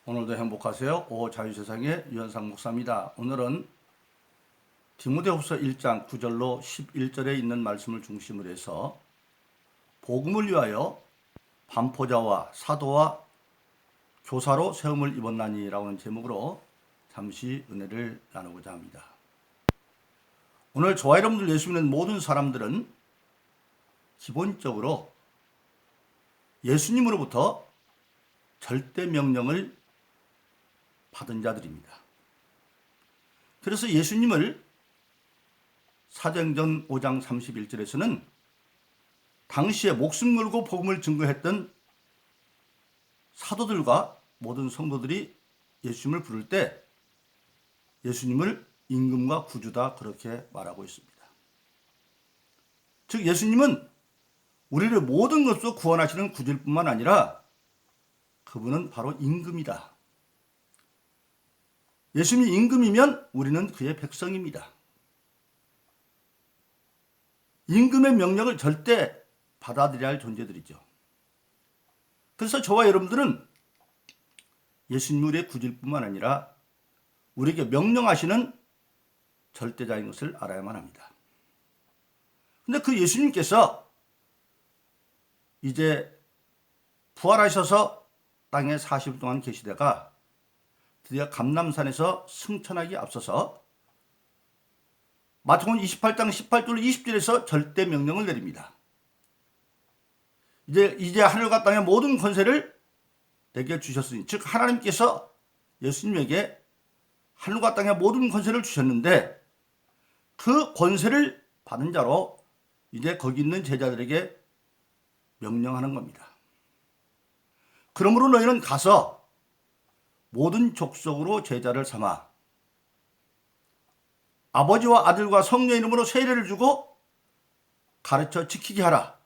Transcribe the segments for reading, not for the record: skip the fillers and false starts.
오늘도 행복하세요. 자유세상의 유현상 목사입니다. 오늘은 디모데후서 1장 9절로 11절에 있는 말씀을 중심으로 해서 복음을 위하여 반포자와 사도와 교사로 세움을 입었나니라고 하는 제목으로 잠시 은혜를 나누고자 합니다. 오늘 저와 여러분들 예수 믿는 모든 사람들은 기본적으로 예수님으로부터 절대 명령을 받은 자들입니다. 그래서 예수님을 사도행전 5장 31절에서는 당시에 목숨 걸고 복음을 증거했던 사도들과 모든 성도들이 예수님을 부를 때 예수님을 임금과 구주다 그렇게 말하고 있습니다. 즉 예수님은 우리를 모든 것으로 구원하시는 구주일 뿐만 아니라 그분은 바로 임금이다. 예수님이 임금이면 우리는 그의 백성입니다. 임금의 명령을 절대 받아들여야 할 존재들이죠. 그래서 저와 여러분들은 예수님이 우리의 구주일 뿐만 아니라 우리에게 명령하시는 절대자인 것을 알아야만 합니다. 그런데 그 예수님께서 이제 부활하셔서 땅에 40일 동안 계시다가 드디어 감람산에서 승천하기 앞서서 마태복음 28장 18절 20절에서 절대 명령을 내립니다. 이제 하늘과 땅의 모든 권세를 내게 주셨으니, 즉 하나님께서 예수님에게 하늘과 땅의 모든 권세를 주셨는데 그 권세를 받은 자로 이제 거기 있는 제자들에게 명령하는 겁니다. 그러므로 너희는 가서 모든 족속으로 제자를 삼아 아버지와 아들과 성령의 이름으로 세례를 주고 가르쳐 지키게 하라.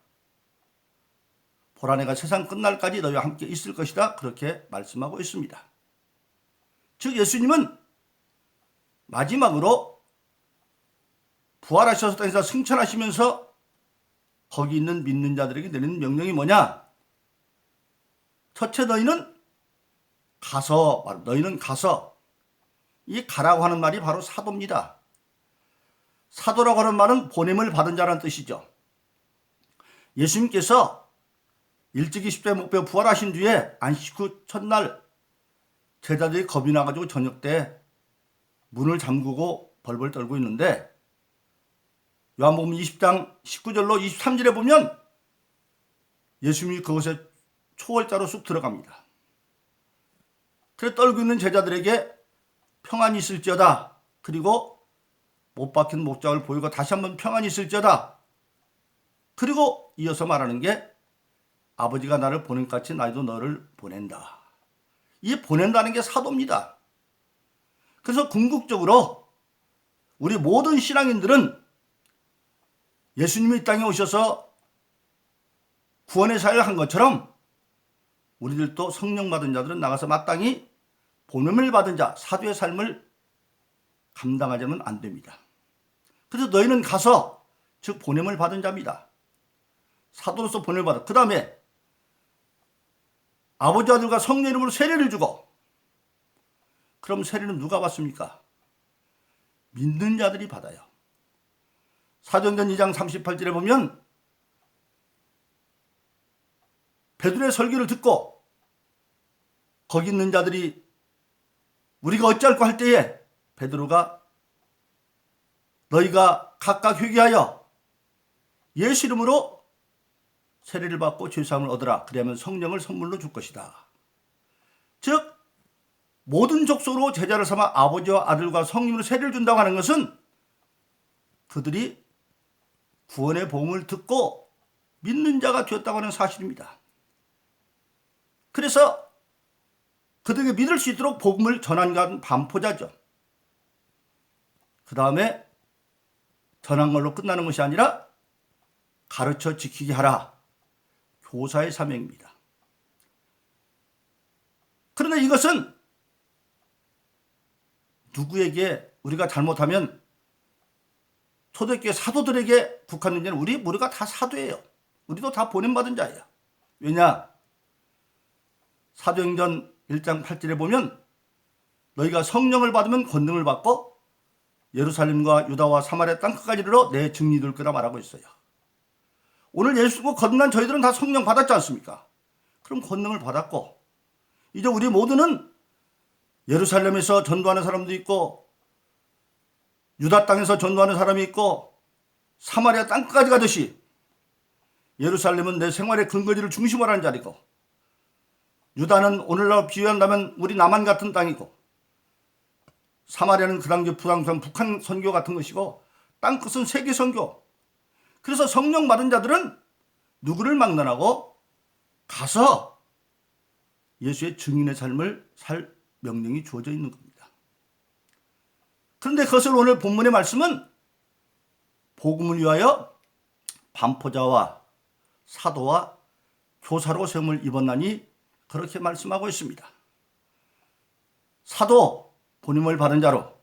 보라 내가 세상 끝날까지 너희와 함께 있을 것이다. 그렇게 말씀하고 있습니다. 즉 예수님은 마지막으로 부활하셔서 땅에서 승천하시면서 거기 있는 믿는 자들에게 내리는 명령이 뭐냐? 첫째 너희는 가서, 이 가라고 하는 말이 바로 사도입니다. 사도라고 하는 말은 보냄을 받은 자라는 뜻이죠. 예수님께서 일찍이 십자가에 못 박혀 부활하신 뒤에 안식 후 첫날 제자들이 겁이 나가지고 저녁 때 문을 잠그고 벌벌 떨고 있는데 요한복음 20장 19절로 23절에 보면 예수님이 그곳에 초월자로 쑥 들어갑니다. 그래 떨고 있는 제자들에게 평안이 있을지어다. 그리고 못 박힌 목장을 보이고 다시 한번 평안이 있을지어다. 그리고 이어서 말하는 게 아버지가 나를 보낸 것 같이 나도 너를 보낸다. 이 보낸다는 게 사도입니다. 그래서 궁극적으로 우리 모든 신앙인들은 예수님이 이 땅에 오셔서 구원의 사역을 한 것처럼 우리들도 성령 받은 자들은 나가서 마땅히 보냄을 받은 자, 사도의 삶을 감당하자면 안 됩니다. 그래서 너희는 가서, 즉 보냄을 받은 자입니다. 사도로서 보냄을 받아. 그 다음에 아버지 아들과 성령 이름으로 세례를 주고, 그럼 세례는 누가 받습니까? 믿는 자들이 받아요. 사도행전 2장 38절에 보면 베드로의 설교를 듣고 거기 있는 자들이 우리가 어찌할까 할 때에 베드로가 너희가 각각 회개하여 예수 이름으로 세례를 받고 죄사함을 얻으라. 그리하면 성령을 선물로 줄 것이다. 즉 모든 족속으로 제자를 삼아 아버지와 아들과 성령으로 세례를 준다고 하는 것은 그들이 구원의 복음을 듣고 믿는 자가 되었다고 하는 사실입니다. 그래서 그들에게 믿을 수 있도록 복음을 전한 반포자죠. 그 다음에 전한 걸로 끝나는 것이 아니라 가르쳐 지키게 하라. 교사의 사명입니다. 그런데 이것은 누구에게 우리가 잘못하면 초대교회 사도들에게 국한 문제는 우리가 다 사도예요. 우리도 다 보냄받은 자예요. 왜냐? 사도행전 1장 8절에 보면 너희가 성령을 받으면 권능을 받고 예루살렘과 유다와 사마리아 땅끝까지 이르러 내 증인이 될 거라 말하고 있어요. 오늘 예수 믿고 거듭난 저희들은 다 성령 받았지 않습니까? 그럼 권능을 받았고 이제 우리 모두는 예루살렘에서 전도하는 사람도 있고 유다 땅에서 전도하는 사람이 있고 사마리아 땅끝까지 가듯이 예루살렘은 내 생활의 근거지를 중심으로 하는 자리고 유다는 오늘날 비유한다면 우리 남한 같은 땅이고 사마리아는 그 당시 북한 선교 같은 것이고 땅끝은 세계 선교. 그래서 성령 받은 자들은 누구를 막론하고 가서 예수의 증인의 삶을 살 명령이 주어져 있는 겁니다. 그런데 그것을 오늘 본문의 말씀은 복음을 위하여 반포자와 사도와 교사로 세움을 입었나니 그렇게 말씀하고 있습니다. 사도 본임을 받은 자로,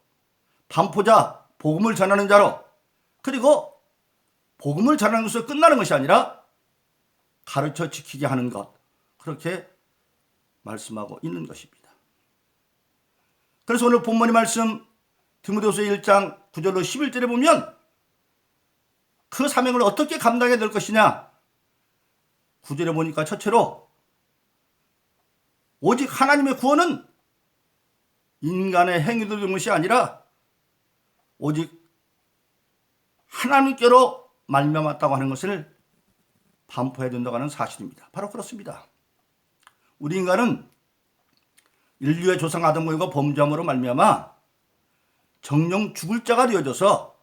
반포자 복음을 전하는 자로, 그리고 복음을 전하는 것으로 끝나는 것이 아니라 가르쳐 지키게 하는 것, 그렇게 말씀하고 있는 것입니다. 그래서 오늘 본문의 말씀 디모데후서 1장 9절로 11절에 보면 그 사명을 어떻게 감당해야 될 것이냐. 9절에 보니까 첫째로 오직 하나님의 구원은 인간의 행위로 된 것이 아니라 오직 하나님께로 말미암았다고 하는 것을 반포해야 된다고 하는 사실입니다. 바로 그렇습니다. 우리 인간은 인류의 조상 아담과 이가 범죄함으로 말미암아 정령 죽을 자가 되어져서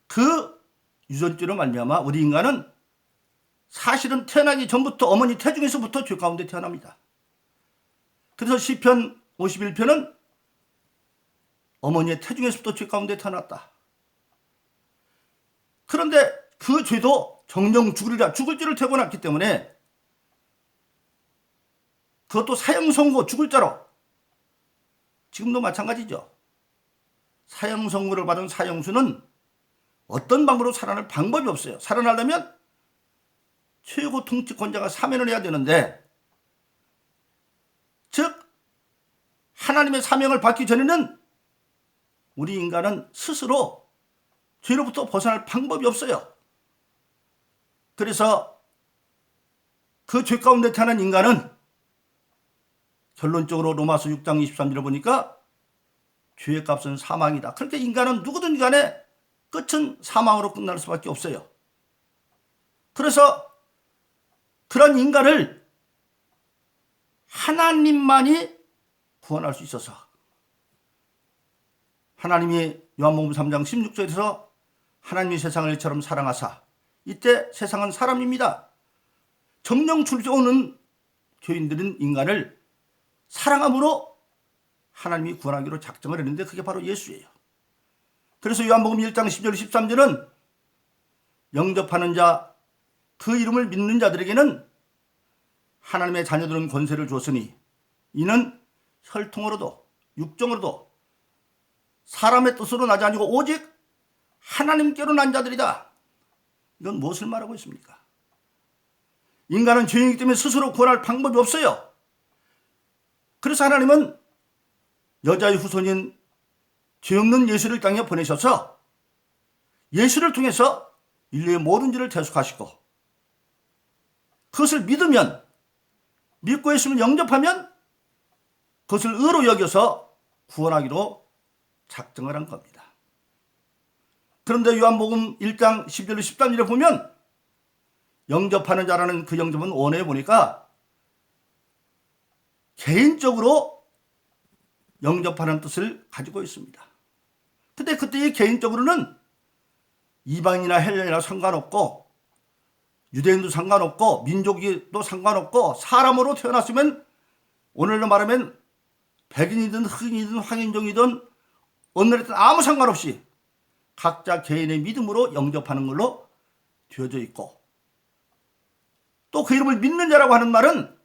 그 유전죄로 말미암아 우리 인간은 사실은 태어나기 전부터 어머니 태중에서부터 죄 가운데 태어납니다. 그래서 시편 51편은 어머니의 태중에서부터 죄 가운데 태어났다. 그런데 그 죄도 정령 죽을 죄를 태어났기 때문에 그것도 사형선고 죽을 자로 지금도 마찬가지죠. 사형선고를 받은 사형수는 어떤 방법으로 살아날 방법이 없어요. 살아나려면 최고 통치권자가 사면을 해야 되는데 즉 하나님의 사명을 받기 전에는 우리 인간은 스스로 죄로부터 벗어날 방법이 없어요. 그래서 그 죄 가운데 태어난 인간은 결론적으로 로마서 6장 23절을 보니까 죄의 값은 사망이다. 그렇게 인간은 누구든 간에 끝은 사망으로 끝날 수밖에 없어요. 그래서 그런 인간을 하나님만이 구원할 수 있어서 하나님이 요한복음 3장 16절에서 하나님이 세상을 이처럼 사랑하사 이때 세상은 사람입니다. 정령 출세오는 교인들은 인간을 사랑함으로 하나님이 구원하기로 작정을 했는데 그게 바로 예수예요. 그래서 요한복음 1장 10절 13절은 영접하는 자 그 이름을 믿는 자들에게는 하나님의 자녀들은 권세를 줬으니 이는 혈통으로도 육정으로도 사람의 뜻으로 나지 아니고 오직 하나님께로 난 자들이다. 이건 무엇을 말하고 있습니까? 인간은 죄인이기 때문에 스스로 구원할 방법이 없어요. 그래서 하나님은 여자의 후손인 죄 없는 예수를 땅에 보내셔서 예수를 통해서 인류의 모든 죄를 대속하시고 그것을 믿으면 믿고 예수를 영접하면 그것을 의로 여겨서 구원하기로 작정을 한 겁니다. 그런데 요한복음 1장 10절 13절에 보면 영접하는 자라는 그 영접은 원어에 보니까 개인적으로 영접하는 뜻을 가지고 있습니다. 근데 그때 개인적으로는 이방인이나 헬len이나 상관없고 유대인도 상관없고 민족도 상관없고 사람으로 태어났으면 오늘로 말하면 백인이든 흑인이든 황인종이든 어느 나라든 아무 상관없이 각자 개인의 믿음으로 영접하는 걸로 되어져 있고 또 그 이름을 믿는 자라고 하는 말은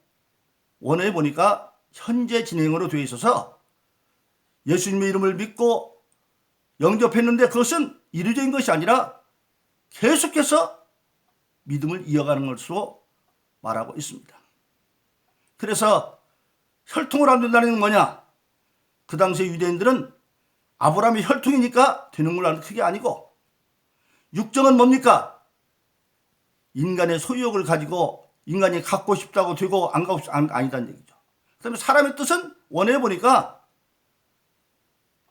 원어에 보니까 현재 진행으로 되어 있어서 예수님의 이름을 믿고 영접했는데 그것은 이루어진 것이 아니라 계속해서 믿음을 이어가는 것으로 말하고 있습니다. 그래서 혈통을 안 된다는 건 뭐냐? 그 당시 유대인들은 아브라함의 혈통이니까 되는 걸 아는 그게 아니고, 육정은 뭡니까? 인간의 소유욕을 가지고 인간이 갖고 싶다고 되고 안 갖고 아니다는 얘기죠. 그다음에 사람의 뜻은 원해 보니까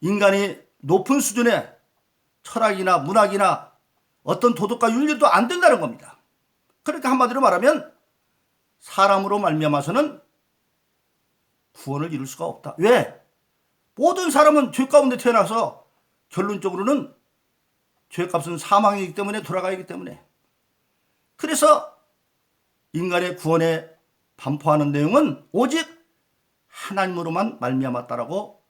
인간이 높은 수준의 철학이나 문학이나 어떤 도덕과 윤리도 안 된다는 겁니다. 그러니까 한마디로 말하면 사람으로 말미암아서는 구원을 이룰 수가 없다. 왜? 모든 사람은 죄 가운데 태어나서 결론적으로는 죄값은 사망이기 때문에 돌아가기 때문에, 그래서 인간의 구원에 반포하는 내용은 오직 하나님으로만 말미암았다라고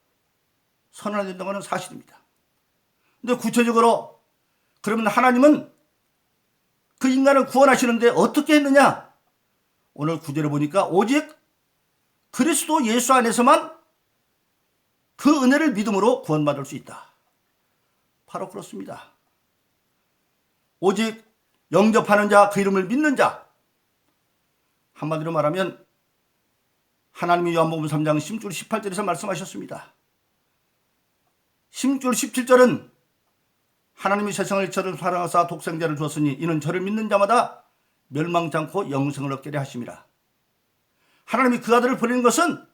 선언해야 된다고 하는 사실입니다. 근데 구체적으로 그러면 하나님은 그 인간을 구원하시는데 어떻게 했느냐? 오늘 구절에 보니까 오직 그리스도 예수 안에서만 그 은혜를 믿음으로 구원받을 수 있다. 바로 그렇습니다. 오직 영접하는 자, 그 이름을 믿는 자. 한마디로 말하면 하나님이 요한복음 3장 16절 18절에서 말씀하셨습니다. 16절 17절은 하나님이 세상을 이처럼 사랑하사 독생자를 주었으니 이는 저를 믿는 자마다 멸망치 않고 영생을 얻게 하심이라. 하나님이 그 아들을 보내는 것은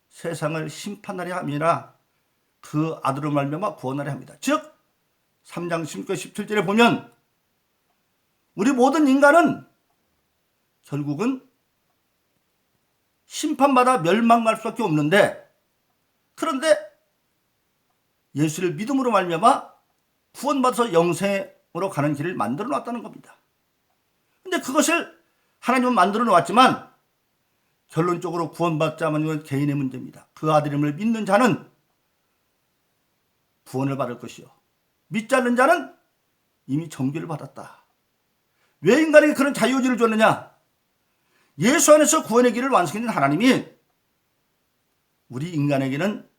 세상을 심판하려 함이라 그 아들을 말미암아 구원하려 합니다. 즉 3장 16절 17절에 보면 우리 모든 인간은 결국은 심판받아 멸망할 수밖에 없는데, 그런데 예수를 믿음으로 말미암아 구원받아서 영생으로 가는 길을 만들어 놨다는 겁니다. 근데 그것을 하나님은 만들어 놓았지만 결론적으로 구원받자면 이건 개인의 문제입니다. 그 아들임을 믿는 자는 구원을 받을 것이요, 믿지 않는 자는 이미 정죄를 받았다. 왜 인간에게 그런 자유의지를 줬느냐? 예수 안에서 구원의 길을 완성해낸 하나님이 우리 인간에게는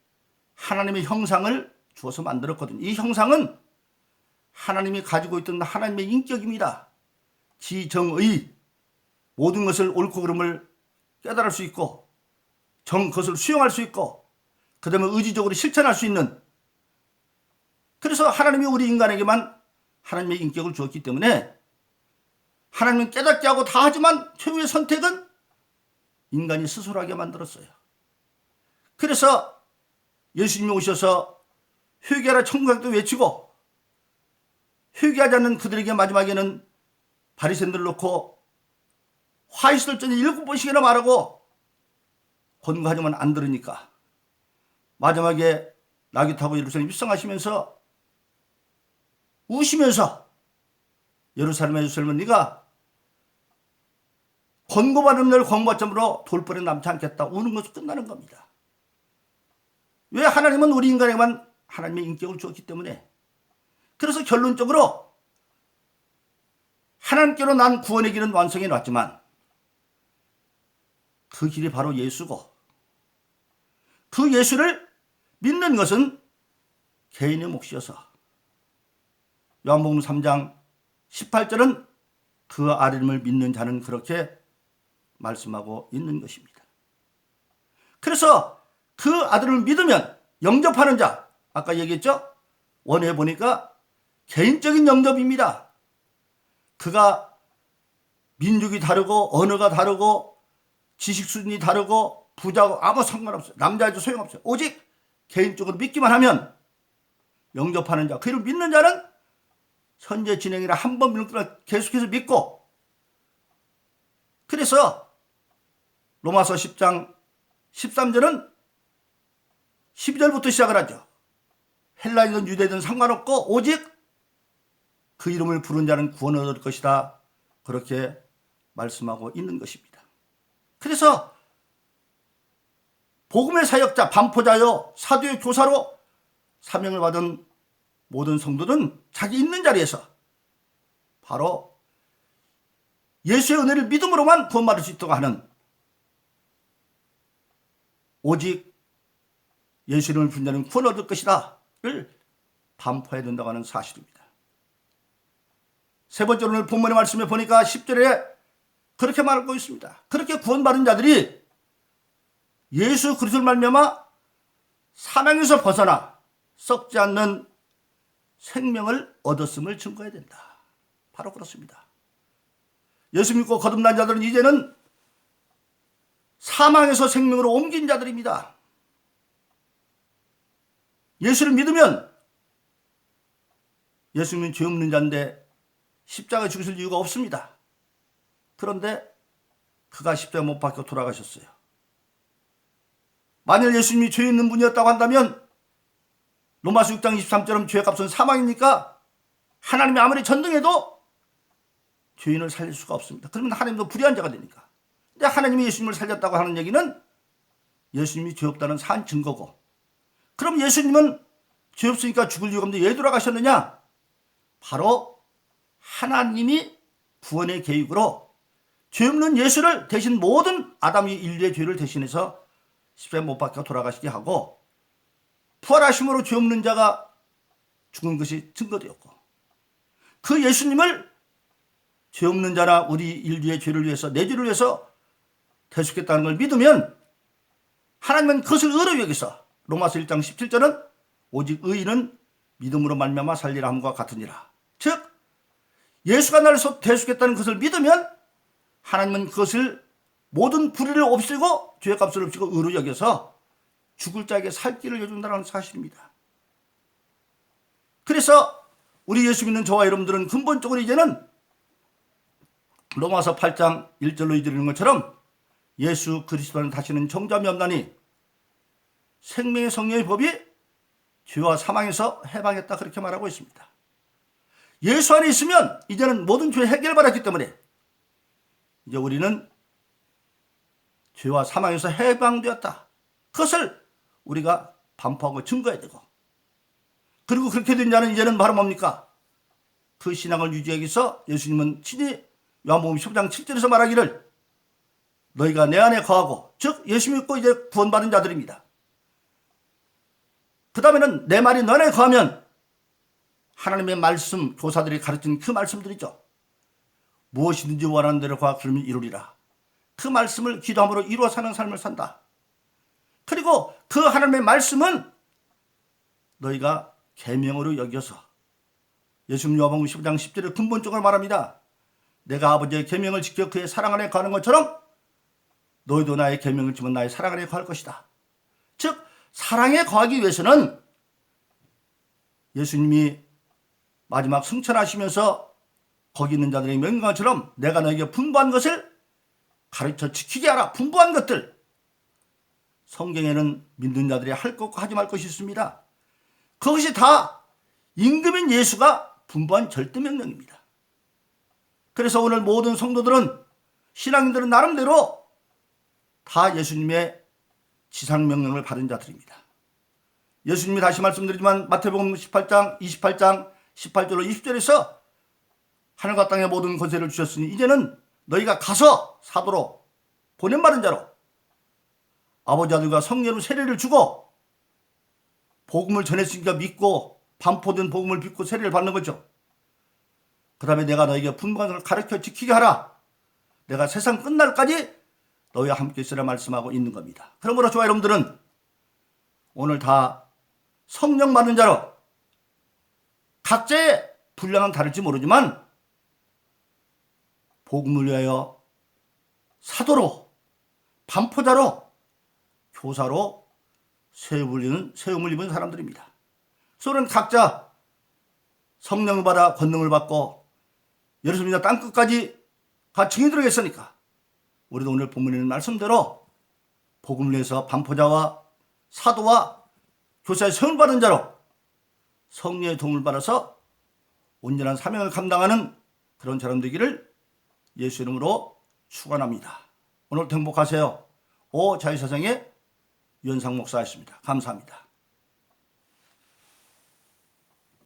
하나님의 형상을 주어서 만들었거든요. 이 형상은 하나님이 가지고 있던 하나님의 인격입니다. 지정의, 모든 것을 옳고 그름을 깨달을 수 있고 그것을 수용할 수 있고 그 다음에 의지적으로 실천할 수 있는, 그래서 하나님이 우리 인간에게만 하나님의 인격을 주었기 때문에 하나님은 깨닫게 하고 다 하지만 최후의 선택은 인간이 스스로 하게 만들었어요. 그래서 예수님이 오셔서 회개하라 천국도 외치고 회개하지 않는 그들에게 마지막에는 바리새인들을 놓고 화 있을 전에 7번씩이나 말하고 권고하지만 안 들으니까 마지막에 나귀 타고 예루살렘 입성하시면서 우시면서 예루살렘에 네가 권고받은 날 권고받점으로 돌벌에 남지 않겠다 우는 것으로 끝나는 겁니다. 왜? 하나님은 우리 인간에게만 하나님의 인격을 주었기 때문에. 그래서 결론적으로 하나님께로 난 구원의 길은 완성해 놨지만 그 길이 바로 예수고, 그 예수를 믿는 것은 개인의 몫이어서 요한복음 3장 18절은 그 아들임을 믿는 자는 그렇게 말씀하고 있는 것입니다. 그래서 그 아들을 믿으면 영접하는 자, 아까 얘기했죠? 원해 보니까 개인적인 영접입니다. 그가 민족이 다르고 언어가 다르고 지식 수준이 다르고 부자고 아무 상관없어요. 남자여도 소용없어요. 오직 개인적으로 믿기만 하면 영접하는 자, 그를 믿는 자는 현재 진행이라 한 번 믿는 동안 계속해서 믿고, 그래서 로마서 10장 13절은 12절부터 시작을 하죠. 헬라인이든 유대인이든 상관없고 오직 그 이름을 부른 자는 구원을 얻을 것이다. 그렇게 말씀하고 있는 것입니다. 그래서 복음의 사역자, 반포자요, 사도요, 교사로 사명을 받은 모든 성도는 자기 있는 자리에서 바로 예수의 은혜를 믿음으로만 구원받을 수 있도록 하는, 오직 예수 이름을 부른 자는 구원을 얻을 것이다 를 반포해야 된다고 하는 사실입니다. 세 번째로 오늘 본문의 말씀에 보니까 10절에 그렇게 말하고 있습니다. 그렇게 구원받은 자들이 예수 그리스도를 말미암아 사망에서 벗어나 썩지 않는 생명을 얻었음을 증거해야 된다. 바로 그렇습니다. 예수 믿고 거듭난 자들은 이제는 사망에서 생명으로 옮긴 자들입니다. 예수를 믿으면 예수님은 죄 없는 자인데 십자가에 죽으실 이유가 없습니다. 그런데 그가 십자가 못 박혀 돌아가셨어요. 만일 예수님이 죄 있는 분이었다고 한다면 로마서 6장 23절은 죄의 값은 사망이니까 하나님이 아무리 전등해도 죄인을 살릴 수가 없습니다. 그러면 하나님도 불의한 자가 되니까. 근데 하나님이 예수님을 살렸다고 하는 얘기는 예수님이 죄 없다는 산 증거고, 그럼 예수님은 죄 없으니까 죽을 이유가 없는데 왜 돌아가셨느냐? 바로 하나님이 구원의 계획으로 죄 없는 예수를 대신 모든 아담이 인류의 죄를 대신해서 십자가에 못 박혀 돌아가시게 하고 부활하심으로 죄 없는 자가 죽은 것이 증거되었고, 그 예수님을 죄 없는 자나 우리 인류의 죄를 위해서, 내 죄를 위해서 대속했다는 걸 믿으면 하나님은 그것을 의로 여기서 로마서 1장 17절은 오직 의인은 믿음으로 말미암아 살리라 함과 같으니라. 즉 예수가 나를 대속했다는 것을 믿으면 하나님은 그것을 모든 불의를 없애고 죄의 값을 없애고 의로 여겨서 죽을 자에게 살 길을 여준다는 사실입니다. 그래서 우리 예수 믿는 저와 여러분들은 근본적으로 이제는 로마서 8장 1절로 이르는 것처럼 예수 그리스도는 다시는 정죄함이 없나니 생명의 성령의 법이 죄와 사망에서 해방했다, 그렇게 말하고 있습니다. 예수 안에 있으면 이제는 모든 죄 해결받았기 때문에 이제 우리는 죄와 사망에서 해방되었다, 그것을 우리가 반포하고 증거해야 되고, 그리고 그렇게 된 자는 이제는 바로 뭡니까? 그 신앙을 유지하기 위해서 예수님은 친히 요한복음 15장 7절에서 말하기를 너희가 내 안에 거하고, 즉 예수 믿고 이제 구원받은 자들입니다. 그 다음에는 내 말이 너 안에 거하면 하나님의 말씀, 교사들이 가르친 그 말씀들이죠. 무엇이든지 원하는 대로 구하 그러면 이루리라. 그 말씀을 기도함으로 이루어 사는 삶을 산다. 그리고 그 하나님의 말씀은 너희가 계명으로 여겨서, 예수님 요한복음 15장 10절에 근본적으로 말합니다. 내가 아버지의 계명을 지켜 그의 사랑 안에 거하는 것처럼 너희도 나의 계명을 지키면 나의 사랑 안에 거할 것이다. 즉 사랑에 거하기 위해서는 예수님이 마지막 승천하시면서 거기 있는 자들의 명령처럼 내가 너에게 분부한 것을 가르쳐 지키게 하라. 분부한 것들, 성경에는 믿는 자들이 할 것과 하지 말 것이 있습니다. 그것이 다 임금인 예수가 분부한 절대 명령입니다. 그래서 오늘 모든 성도들은, 신앙인들은 나름대로 다 예수님의 지상명령을 받은 자들입니다. 예수님이 다시 말씀드리지만 마태복음 18장 28장 18절로 20절에서 하늘과 땅의 모든 권세를 주셨으니 이제는 너희가 가서 사도로 보낸받은 자로 아버지 아들과 성령으로 세례를 주고 복음을 전했으니까 믿고 반포된 복음을 믿고 세례를 받는 거죠. 그 다음에 내가 너에게 분부한 것을 가르쳐 지키게 하라. 내가 세상 끝날까지 너희와 함께 있으라 말씀하고 있는 겁니다. 그러므로 저와 여러분들은 오늘 다 성령 받은 자로 각자의 분량은 다를지 모르지만 복음을 위하여 사도로, 반포자로, 교사로 세움을 입은 사람들입니다. 그래서 각자 성령을 받아 권능을 받고 예루살렘이나 땅끝까지 가 증인들에게 했으니까 우리도 오늘 본문에 있는 말씀대로 복음을 위해서 반포자와 사도와 교사의 세움을 받은 자로 성령의 도움을 받아서 온전한 사명을 감당하는 그런 사람 되기를 예수 이름으로 축원합니다. 오늘도 행복하세요. 오 자유사상의 유현상 목사였습니다. 감사합니다.